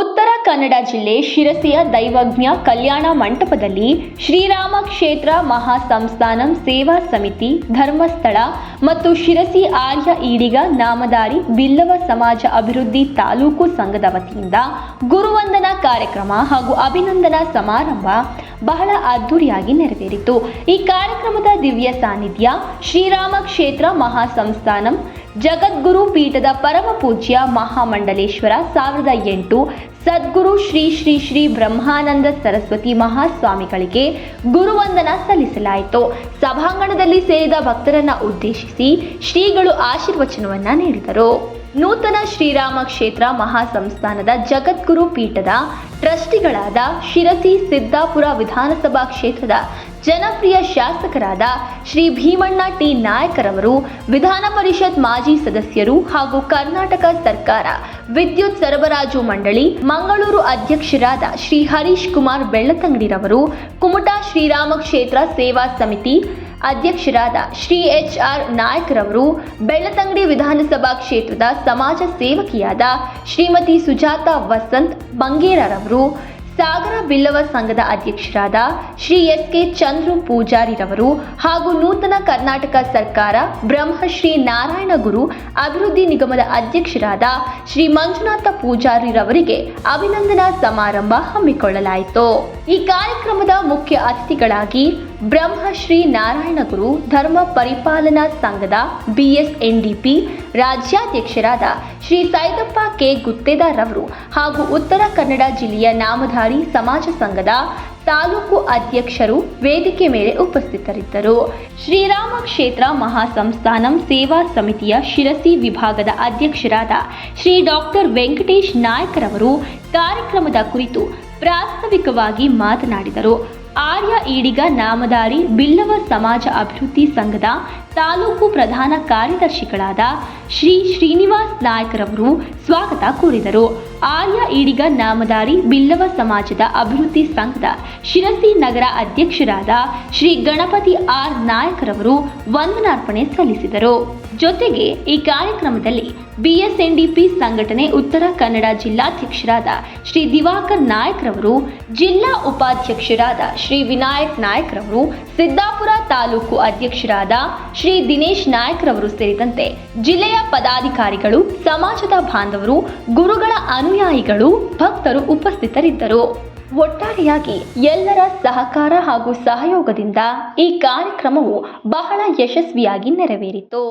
ಉತ್ತರ ಕನ್ನಡ ಜಿಲ್ಲೆ ಶಿರಸಿಯ ದೈವಜ್ಞ ಕಲ್ಯಾಣ ಮಂಟಪದಲ್ಲಿ ಶ್ರೀರಾಮ ಕ್ಷೇತ್ರ ಮಹಾಸಂಸ್ಥಾನಂ ಸೇವಾ ಸಮಿತಿ ಧರ್ಮಸ್ಥಳ ಮತ್ತು ಶಿರಸಿ ಆರ್ಯ ಈಡಿಗ ನಾಮಧಾರಿ ಬಿಲ್ಲವ ಸಮಾಜ ಅಭಿವೃದ್ಧಿ ತಾಲೂಕು ಸಂಘದ ವತಿಯಿಂದ ಗುರುವಂದನಾ ಕಾರ್ಯಕ್ರಮ ಹಾಗೂ ಅಭಿನಂದನಾ ಸಮಾರಂಭ ಬಹಳ ಅದ್ದೂರಿಯಾಗಿ ನೆರವೇರಿತು. ಈ ಕಾರ್ಯಕ್ರಮದ ದಿವ್ಯ ಸಾನ್ನಿಧ್ಯ ಶ್ರೀರಾಮ ಕ್ಷೇತ್ರ ಮಹಾಸಂಸ್ಥಾನಂ ಜಗದ್ಗುರು ಪೀಠದ ಪರಮ ಪೂಜ್ಯ ಮಹಾಮಂಡಲೇಶ್ವರ 1008 ಸದ್ಗುರು ಶ್ರೀ ಶ್ರೀ ಶ್ರೀ ಬ್ರಹ್ಮಾನಂದ ಸರಸ್ವತಿ ಮಹಾಸ್ವಾಮಿಗಳಿಗೆ ಗುರುವಂದನಾ ಸಲ್ಲಿಸಲಾಯಿತು. ಸಭಾಂಗಣದಲ್ಲಿ ಸೇರಿದ ಭಕ್ತರನ್ನ ಉದ್ದೇಶಿಸಿ ಶ್ರೀಗಳು ಆಶೀರ್ವಚನವನ್ನ ನೀಡಿದರು. ನೂತನ ಶ್ರೀರಾಮ ಕ್ಷೇತ್ರ ಮಹಾಸಂಸ್ಥಾನದ ಜಗದ್ಗುರು ಪೀಠದ ಟ್ರಸ್ಟಿಗಳಾದ ಶಿರಸಿ ಸಿದ್ದಾಪುರ ವಿಧಾನಸಭಾ ಕ್ಷೇತ್ರದ ಜನಪ್ರಿಯ ಶಾಸಕರಾದ ಶ್ರೀ ಭೀಮಣ್ಣ ಟಿ ನಾಯಕರವರು, ವಿಧಾನ ಪರಿಷತ್ ಮಾಜಿ ಸದಸ್ಯರು ಹಾಗೂ ಕರ್ನಾಟಕ ಸರ್ಕಾರ ವಿದ್ಯುತ್ ಸರಬರಾಜು ಮಂಡಳಿ ಮಂಗಳೂರು ಅಧ್ಯಕ್ಷರಾದ ಶ್ರೀ ಹರೀಶ್ ಕುಮಾರ್ ಬೆಳ್ಳತಂಗಡಿರವರು, ಕುಮಟಾ ಶ್ರೀರಾಮ ಕ್ಷೇತ್ರ ಸೇವಾ ಸಮಿತಿ ಅಧ್ಯಕ್ಷರಾದ ಶ್ರೀ ಎಚ್.ಆರ್. ನಾಯಕರವರು, ಬೆಳ್ಳತಂಗಡಿ ವಿಧಾನಸಭಾ ಕ್ಷೇತ್ರದ ಸಮಾಜ ಸೇವಕಿಯಾದ ಶ್ರೀಮತಿ ಸುಜಾತ ವಸಂತ್ ಬಂಗೇರರವರು, ಸಾಗರ ಬಿಲ್ಲವ ಸಂಘದ ಅಧ್ಯಕ್ಷರಾದ ಶ್ರೀ ಎಸ್.ಕೆ. ಚಂದ್ರು ಪೂಜಾರಿರವರು ಹಾಗೂ ನೂತನ ಕರ್ನಾಟಕ ಸರ್ಕಾರ ಬ್ರಹ್ಮಶ್ರೀ ನಾರಾಯಣ ಗುರು ಅಭಿವೃದ್ಧಿ ನಿಗಮದ ಅಧ್ಯಕ್ಷರಾದ ಶ್ರೀ ಮಂಜುನಾಥ ಪೂಜಾರಿರವರಿಗೆ ಅಭಿನಂದನಾ ಸಮಾರಂಭ ಹಮ್ಮಿಕೊಳ್ಳಲಾಯಿತು. ಈ ಕಾರ್ಯಕ್ರಮದ ಮುಖ್ಯ ಅತಿಥಿಗಳಾಗಿ ಬ್ರಹ್ಮಶ್ರೀ ನಾರಾಯಣ ಗುರು ಧರ್ಮ ಪರಿಪಾಲನಾ ಸಂಘದ BSNDP ರಾಜ್ಯಾಧ್ಯಕ್ಷರಾದ ಶ್ರೀ ಸೈದಪ್ಪ ಕೆ ಗುತ್ತೇದಾರ್ ರವರು ಹಾಗೂ ಉತ್ತರ ಕನ್ನಡ ಜಿಲ್ಲೆಯ ನಾಮಧಾರಿ ಸಮಾಜ ಸಂಘದ ತಾಲೂಕು ಅಧ್ಯಕ್ಷರು ವೇದಿಕೆ ಮೇಲೆ ಉಪಸ್ಥಿತರಿದ್ದರು. ಶ್ರೀರಾಮ ಕ್ಷೇತ್ರ ಮಹಾಸಂಸ್ಥಾನಂ ಸೇವಾ ಸಮಿತಿಯ ಶಿರಸಿ ವಿಭಾಗದ ಅಧ್ಯಕ್ಷರಾದ ಶ್ರೀ ಡಾಕ್ಟರ್ ವೆಂಕಟೇಶ್ ನಾಯಕರವರು ಕಾರ್ಯಕ್ರಮದ ಕುರಿತು ಪ್ರಾಸ್ತಾವಿಕವಾಗಿ ಮಾತನಾಡಿದರು. ಆರ್ಯ ಈಡಿಗ ನಾಮಧಾರಿ ಬಿಲ್ಲವ ಸಮಾಜ ಅಭಿವೃದ್ಧಿ ಸಂಘದ ತಾಲೂಕು ಪ್ರಧಾನ ಕಾರ್ಯದರ್ಶಿಗಳಾದ ಶ್ರೀ ಶ್ರೀನಿವಾಸ್ ನಾಯಕರವರು ಸ್ವಾಗತ ಕೋರಿದರು. ಆರ್ಯ ಈಡಿಗ ನಾಮಧಾರಿ ಬಿಲ್ಲವ ಸಮಾಜದ ಅಭಿವೃದ್ಧಿ ಸಂಘದ ಶಿರಸಿ ನಗರ ಅಧ್ಯಕ್ಷರಾದ ಶ್ರೀ ಗಣಪತಿ ಆರ್ ನಾಯಕರವರು ವಂದನಾರ್ಪಣೆ ಸಲ್ಲಿಸಿದರು. ಜೊತೆಗೆ ಈ ಕಾರ್ಯಕ್ರಮದಲ್ಲಿ BSNDP ಸಂಘಟನೆ ಉತ್ತರ ಕನ್ನಡ ಜಿಲ್ಲಾಧ್ಯಕ್ಷರಾದ ಶ್ರೀ ದಿವಾಕರ್ ನಾಯಕರವರು, ಜಿಲ್ಲಾ ಉಪಾಧ್ಯಕ್ಷರಾದ ಶ್ರೀ ವಿನಾಯಕ್ ನಾಯಕರವರು, ಸಿದ್ದಾಪುರ ತಾಲೂಕು ಅಧ್ಯಕ್ಷರಾದ ಶ್ರೀ ದಿನೇಶ್ ನಾಯಕರವರು ಸೇರಿದಂತೆ ಜಿಲ್ಲೆಯ ಪದಾಧಿಕಾರಿಗಳು, ಸಮಾಜದ ಬಾಂಧವರು, ಗುರುಗಳ ಅನುಯಾಯಿಗಳು, ಭಕ್ತರು ಉಪಸ್ಥಿತರಿದ್ದರು. ಒಟ್ಟಾರೆಯಾಗಿ ಎಲ್ಲರ ಸಹಕಾರ ಹಾಗೂ ಸಹಯೋಗದಿಂದ ಈ ಕಾರ್ಯಕ್ರಮವು ಬಹಳ ಯಶಸ್ವಿಯಾಗಿ ನೆರವೇರಿತು.